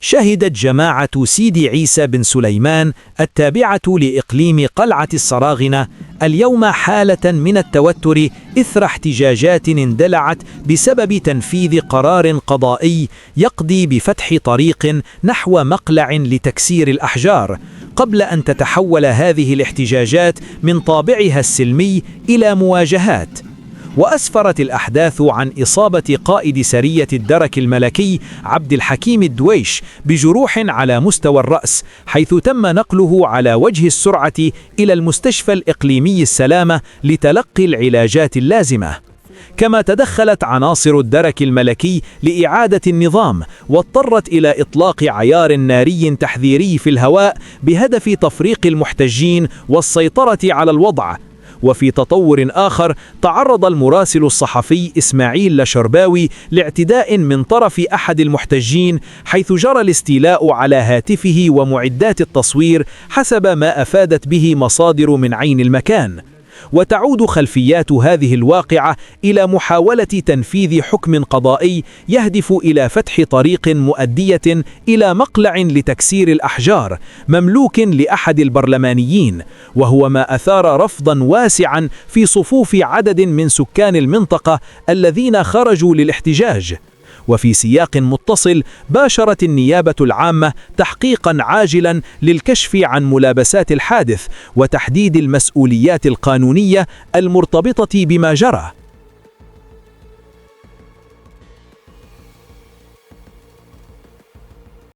شهدت جماعة سيدي عيسى بن سليمان التابعة لإقليم قلعة الصراغنة اليوم حالة من التوتر إثر احتجاجات اندلعت بسبب تنفيذ قرار قضائي يقضي بفتح طريق نحو مقلع لتكسير الأحجار، قبل أن تتحول هذه الاحتجاجات من طابعها السلمي إلى مواجهات. وأسفرت الأحداث عن إصابة قائد سرية الدرك الملكي عبد الحكيم الدويش بجروح على مستوى الرأس، حيث تم نقله على وجه السرعة إلى المستشفى الإقليمي السلامة لتلقي العلاجات اللازمة. كما تدخلت عناصر الدرك الملكي لإعادة النظام، واضطرت إلى إطلاق عيار ناري تحذيري في الهواء بهدف تفريق المحتجين والسيطرة على الوضع. وفي تطور آخر، تعرض المراسل الصحفي إسماعيل لشرباوي لاعتداء من طرف أحد المحتجين، حيث جرى الاستيلاء على هاتفه ومعدات التصوير حسب ما أفادت به مصادر من عين المكان. وتعود خلفيات هذه الواقعة إلى محاولة تنفيذ حكم قضائي يهدف إلى فتح طريق مؤدية إلى مقلع لتكسير الأحجار مملوك لأحد البرلمانيين، وهو ما أثار رفضا واسعا في صفوف عدد من سكان المنطقة الذين خرجوا للاحتجاج. وفي سياق متصل، باشرت النيابة العامة تحقيقا عاجلا للكشف عن ملابسات الحادث وتحديد المسؤوليات القانونية المرتبطة بما جرى.